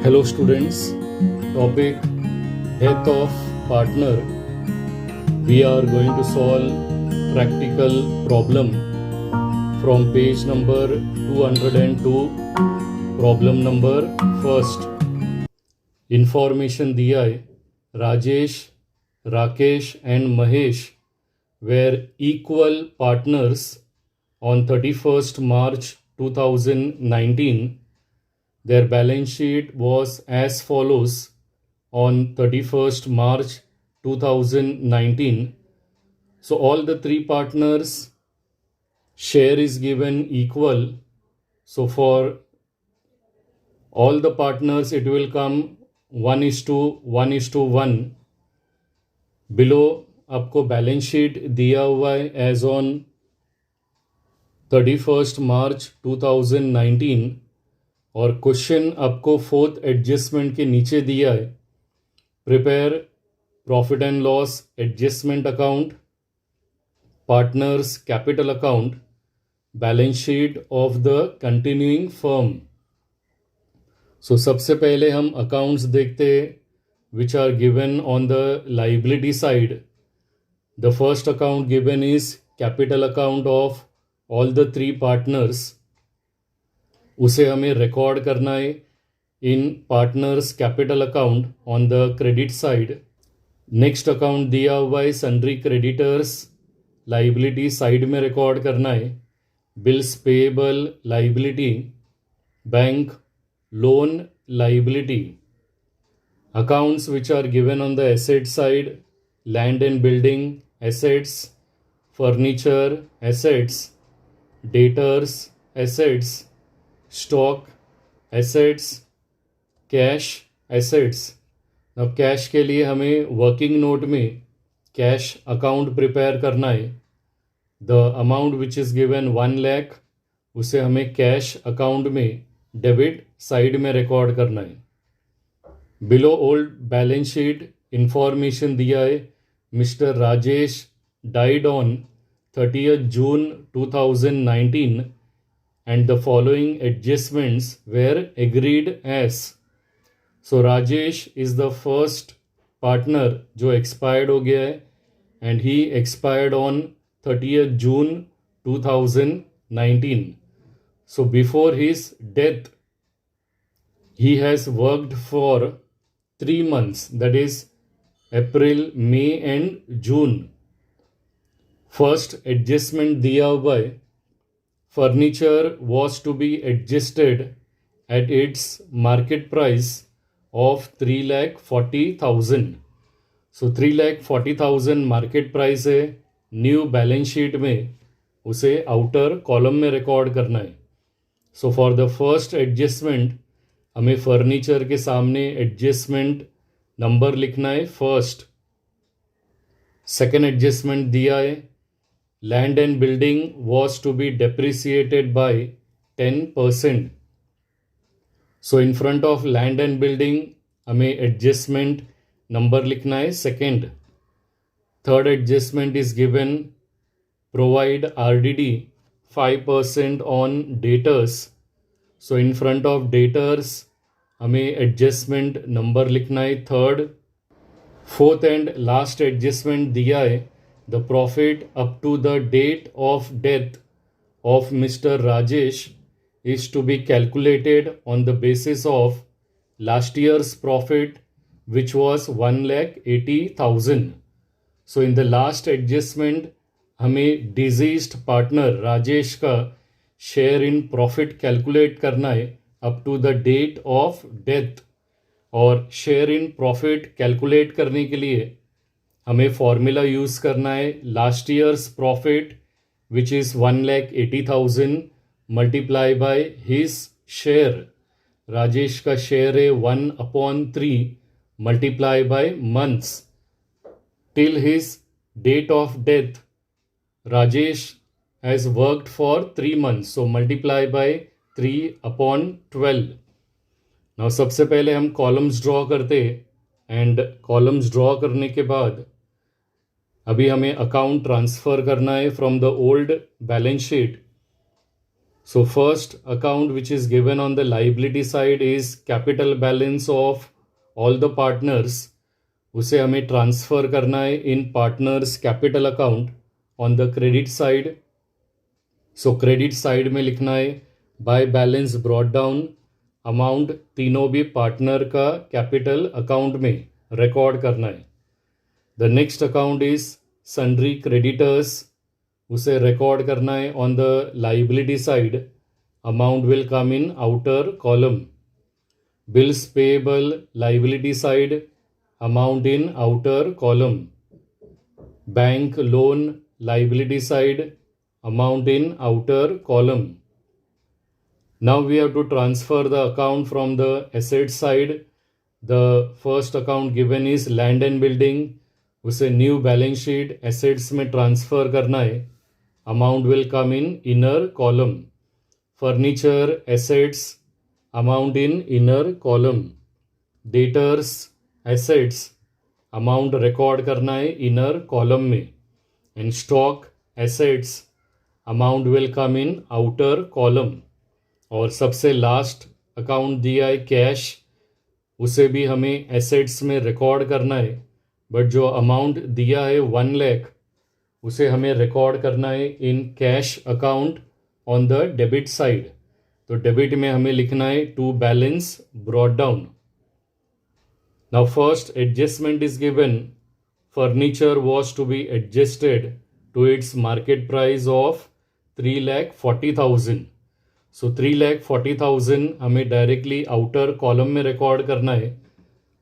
Hello students, topic death of partner. We are going to solve practical problem from page number 202. Problem number first. Information दिया है Rajesh, Rakesh and Mahesh were equal partners on 31st March 2019. Their balance sheet was as follows on 31st March 2019. So all the three partners share is given equal. So for all the partners it will come 1:1:1. Below आपको balance sheet दिया हुआ है as on 31st March 2019 और question आपको fourth adjustment के नीचे दिया है prepare profit and loss adjustment account, partners capital account, balance sheet of the continuing firm. So सबसे पहले हम अकाउंट्स देखते हैं which are given on the liability side. The first account given is capital account of all the three partners. उसे हमें record करना है in partners capital account on the credit side. Next account दिया हुआ है sundry creditors, liability side में record करना है. Bills payable liability, bank loan liability. Accounts which are given on the asset side, land and building assets, furniture assets, debtors assets, stock assets, cash assets. अब cash के लिए हमें working note में cash account prepare करना है. The amount which is given 1 lakh उसे हमें cash account में डेबिट साइड में रिकॉर्ड करना है. Below old balance sheet information दिया है mister Rajesh died on 30th June 2019 and the following adjustments were agreed as. So Rajesh is the first partner जो expired हो गया है and he expired on 30th June 2019. So before his death he has worked for 3 months, that is April, May and June. First adjustment दिया हुआ है furniture was to be adjusted at its market price of 3,40,000. So 3,40,000 market price है. New balance sheet में उसे outer column में record करना है. So for the first adjustment हमें फर्नीचर के सामने एडजस्टमेंट नंबर लिखना है फर्स्ट. सेकेंड एडजस्टमेंट दिया है land and building was to be depreciated by 10%. So in front of land and building हमें एडजस्टमेंट नंबर लिखना है second. Third adjustment is given provide RDD 5% on debtors. So in front of debtors हमें adjustment number लिखना है third. Fourth and last adjustment दिया है the profit up to the date of death of mister Rajesh is to be calculated on the basis of last year's profit which was 1,80,000. So in the last adjustment हमें deceased partner Rajesh का share in profit calculate करना है up to the date of death. और share in profit calculate करने के लिए हमें formula use करना है last year's profit which is 1,80,000 multiply by his share. Rajesh का शेयर है 1/3 multiply by months till his date of death. Rajesh has worked for 3 months, so multiply by 3/12. Now सबसे पहले हम कॉलम्स ड्रॉ करते एंड कॉलम्स ड्रॉ करने के बाद अभी हमें अकाउंट ट्रांसफ़र करना है from the old balance sheet. So first account which is given on the liability side is capital balance of all the partners. उसे हमें ट्रांसफ़र करना है in partners capital account on the credit side. So credit side में लिखना है by balance brought down, amount तीनों भी partner का कैपिटल अकाउंट में रिकॉर्ड करना है. The next account is sundry creditors, उसे रिकॉर्ड करना है on the liability side. Amount will come in outer column. Bills payable liability side, amount in outer column. Bank loan liability side, amount in outer column. Now we have to transfer the account from the asset side. The first account given is land and building. उसे new balance sheet assets में transfer करना है. Amount will come in inner column. Furniture assets, amount in inner column. Debtors assets, amount record करना है inner column में. And stock assets, amount will come in outer column. और सबसे last account दिया है कैश, उसे भी हमें एसेट्स में रिकॉर्ड करना है. बट जो अमाउंट दिया है 1 लाख, उसे हमें रिकॉर्ड करना है in cash account on the debit side. तो डेबिट में हमें लिखना है to balance brought down. Now first adjustment is given. Furniture was to be adjusted to its market price of 3,40,000. So 3,40,000 हमें डायरेक्टली आउटर कॉलम में record करना है.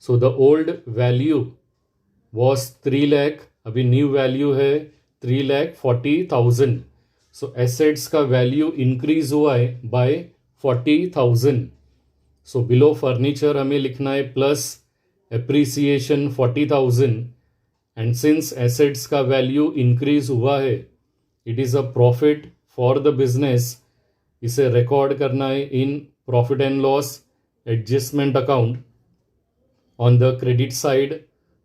So the old value was 3 lakh, अभी न्यू वैल्यू है 3,40,000. So assets का value increase हुआ है by 40,000. So below furniture हमें लिखना है plus appreciation 40,000. And since assets का वैल्यू इंक्रीज हुआ है, it is a profit for the business. इसे रिकॉर्ड करना है in profit and loss adjustment account on the credit side.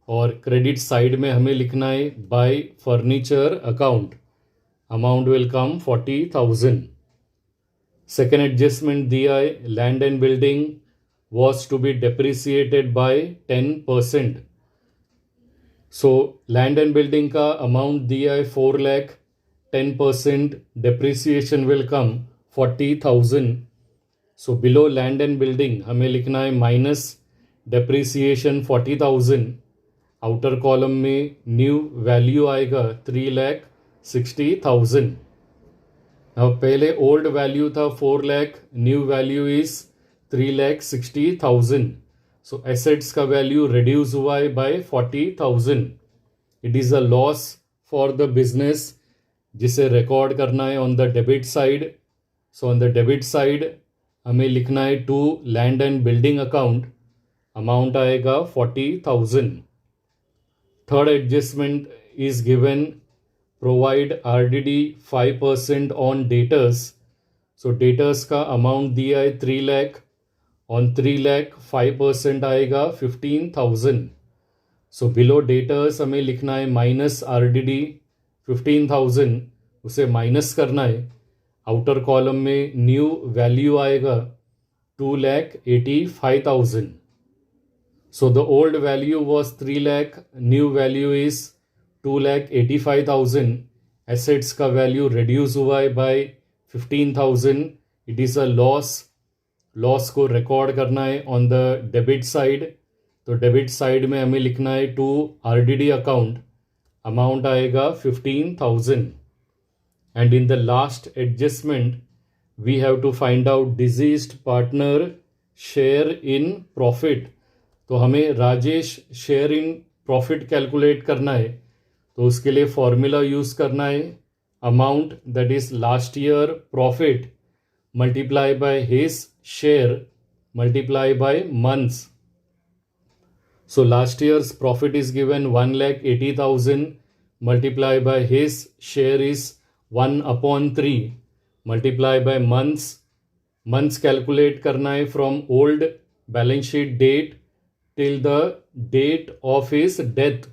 और क्रेडिट साइड में हमें लिखना है by furniture account. Amount will come 40,000. Second adjustment दिया है land and building was to be depreciated by 10%. So land and building का amount दिया है 4 lakh, 10% depreciation will come 40,000. So below land and building हमें लिखना है माइनस डेप्रिसिएशन 40,000. आउटर कॉलम में new value आएगा 3,60,000. अब पहले ओल्ड वैल्यू था 4 lakh, new value is 3,60,000. So assets का वैल्यू रिड्यूस हुआ है by 40,000. It is a loss for the business, जिसे रिकॉर्ड करना है on the debit side. So on the debit side हमें लिखना है to land and building account. Amount आएगा 40,000. Third adjustment is given provide RDD 5% on debtors. So debtors का amount दिया है 3 लाख. ऑन 3 लाख 5% आएगा 15,000. सो बिलो डेटर्स हमें लिखना है माइनस RDD 15,000, उसे माइनस करना है. आउटर कॉलम में न्यू वैल्यू आएगा 2,85,000. So the old value was 3 lakh, new value is 2,85,000. Assets का वैल्यू रिड्यूस हुआ है by 15,000. It is a loss. Loss को रिकॉर्ड करना है ऑन द डेबिट साइड. तो डेबिट साइड में हमें लिखना है टू RDD अकाउंट. अमाउंट आएगा 15,000. And in the last adjustment we have to find out deceased partner share in profit. तो हमें Rajesh share in profit calculate करना है. तो उसके लिए फॉर्मूला यूज़ करना है amount that is last year profit multiply by his share multiply by months. So last year's profit is given 1,80,000 multiply by his share is 1/3 multiply by months. Months calculate करना है from old balance sheet date till the date of his death.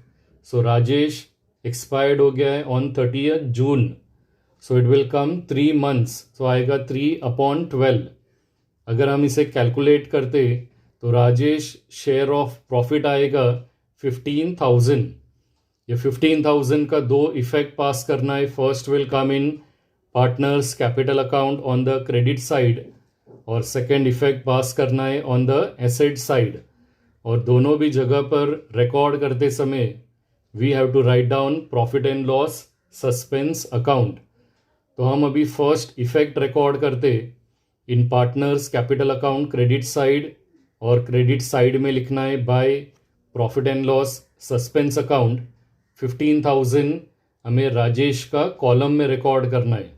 So Rajesh expired हो गया है on 30th June. So it will come 3 months, सो आएगा 3/12। अगर हम इसे calculate करते तो राजेश शेयर ऑफ प्रॉफिट आएगा 15,000। ये 15,000 का दो इफेक्ट पास करना है। First will come in partners capital account on the credit side और सेकेंड इफेक्ट पास करना है ऑन द एसेट साइड। और दोनों भी जगह पर रिकॉर्ड करते समय we have to write down profit and loss suspense account. तो हम अभी फर्स्ट इफेक्ट रिकॉर्ड करते in partners capital account credit side, और क्रेडिट साइड में लिखना है by profit and loss suspense account 15,000 हमें राजेश का कॉलम में रिकॉर्ड करना है।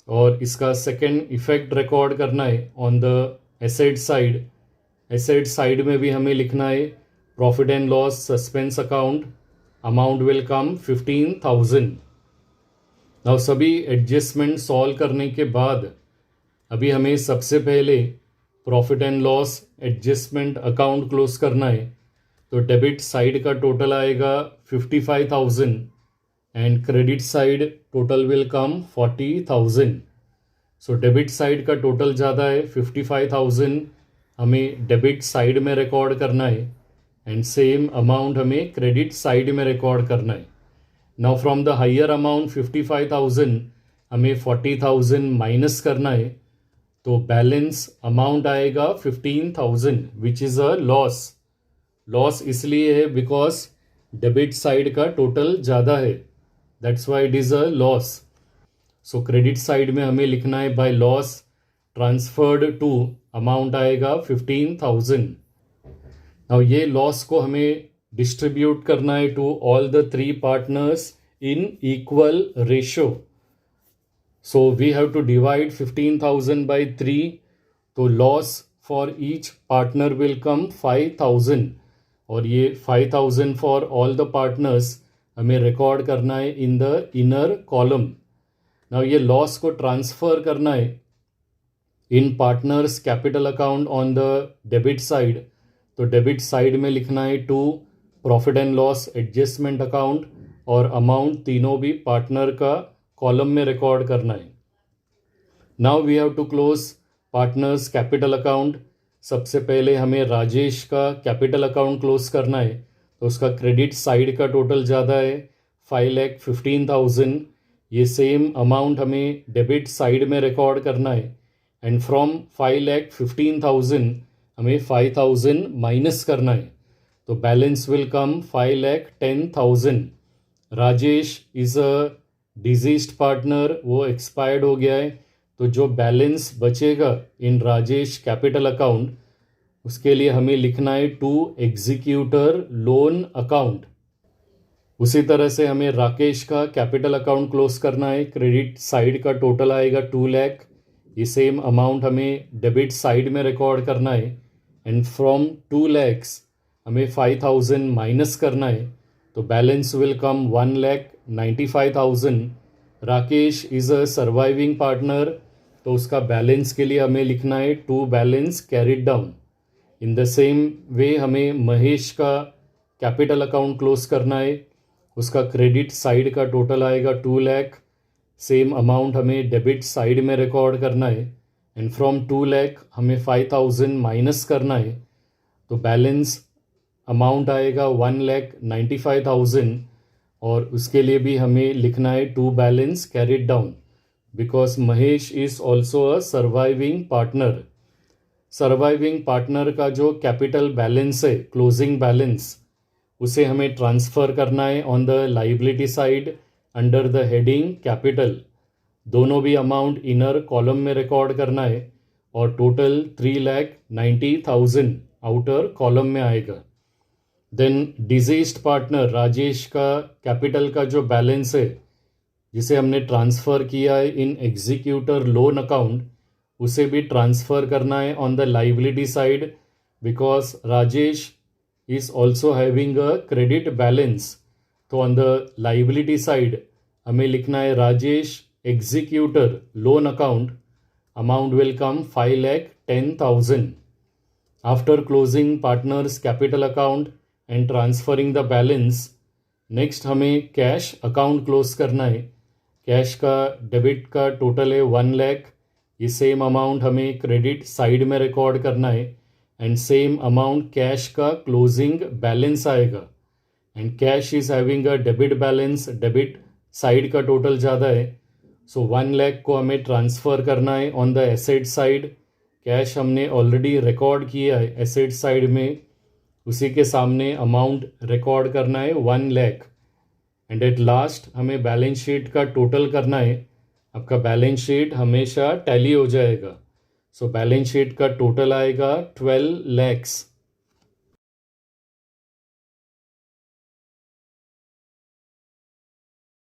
और इसका सेकेंड इफेक्ट रिकॉर्ड करना है on the asset side. Asset side में भी हमें लिखना है profit and loss suspense account, amount will come 15,000। Now सभी एडजस्टमेंट सॉल्व करने के बाद अभी हमें सबसे पहले profit and loss adjustment account close करना है। तो डेबिट साइड का टोटल आएगा 55,000 and credit side total will come 40,000। So debit side का टोटल ज़्यादा है 55,000, हमें डेबिट साइड में रिकॉर्ड करना है एंड सेम अमाउंट हमें क्रेडिट साइड में रिकॉर्ड करना है। Now from the higher amount 55,000 हमें 40,000 माइनस करना है, तो बैलेंस अमाउंट आएगा 15,000 which is a loss. Loss इसलिए है बिकॉज डेबिट साइड का टोटल ज़्यादा है, that's why it is a loss. So credit side में हमें लिखना है by loss transferred to, amount आएगा 15,000। नाउ ये लॉस को हमें डिस्ट्रीब्यूट करना है to all the 3 partners in equal ratio. So we have to divide 15,000 by 3, तो loss for each partner will come 5,000 और ये 5,000 फॉर ऑल द पार्टनर्स हमें रिकॉर्ड करना है in the inner column. Now ये लॉस को ट्रांसफर करना है in partners capital account on the debit side. तो डेबिट साइड में लिखना है to profit and loss adjustment account और अमाउंट तीनों भी पार्टनर का कॉलम में रिकॉर्ड करना है। Now we have to close partners capital account. सबसे पहले हमें राजेश का कैपिटल अकाउंट क्लोज करना है, तो उसका क्रेडिट साइड का टोटल ज़्यादा है 5,15,000। ये सेम अमाउंट हमें डेबिट साइड में रिकॉर्ड करना है एंड फ्रॉम 5,15,000 हमें 5,000 माइनस करना है, तो balance will come 5,10,000। Rajesh is a diseased partner, वो एक्सपायर्ड हो गया है, तो जो बैलेंस बचेगा इन राजेश कैपिटल अकाउंट उसके लिए हमें लिखना है टू एग्जीक्यूटर लोन अकाउंट। उसी तरह से हमें राकेश का कैपिटल अकाउंट क्लोज करना है। क्रेडिट साइड का टोटल आएगा 2 लाख, ये सेम अमाउंट हमें डेबिट साइड में रिकॉर्ड करना है एंड फ्रॉम 2 lakhs हमें 5,000 माइनस करना है, तो balance will come 1,95,000। Rakesh is a surviving partner, तो उसका बैलेंस के लिए हमें लिखना है to balance carried down. In the same way हमें महेश का कैपिटल अकाउंट क्लोज करना है। उसका क्रेडिट साइड का टोटल आएगा 2 लाख, सेम अमाउंट हमें डेबिट साइड में रिकॉर्ड करना है एंड फ्रॉम 2 लाख हमें 5,000 माइनस करना है, तो बैलेंस अमाउंट आएगा 1,95,000 और उसके लिए भी हमें लिखना है to balance carried down because Mahesh is also a surviving partner. Surviving partner का जो कैपिटल बैलेंस है, क्लोजिंग बैलेंस, उसे हमें ट्रांसफ़र करना है on the liability side under the heading capital. दोनों भी अमाउंट इनर कॉलम में रिकॉर्ड करना है और टोटल 3,90,000 आउटर कॉलम में आएगा। देन डिजीज्ड पार्टनर राजेश का कैपिटल का जो बैलेंस है जिसे हमने ट्रांसफ़र किया है इन एग्जीक्यूटर लोन अकाउंट, उसे भी ट्रांसफ़र करना है on the liability side because Rajesh is also having a credit balance। तो ऑन द लाइबिलिटी साइड हमें लिखना है Rajesh executor loan account, amount will come 5,10,000। After closing partners capital account and transferring the balance, next हमें cash account close करना है। Cash का debit का total है 1 लाख, ये सेम अमाउंट हमें क्रेडिट साइड में रिकॉर्ड करना है एंड सेम अमाउंट कैश का क्लोजिंग बैलेंस आएगा and cash is having a debit balance, debit side का टोटल ज़्यादा है, सो 1 लाख को हमें ट्रांसफ़र करना है on the asset side. Cash हमने ऑलरेडी रिकॉर्ड किया है एसेट साइड में, उसी के सामने अमाउंट रिकॉर्ड करना है 1 लाख एंड एट लास्ट हमें बैलेंस शीट का टोटल करना है। आपका बैलेंस शीट हमेशा टैली हो जाएगा, सो बैलेंस शीट का टोटल आएगा 12 lakhs।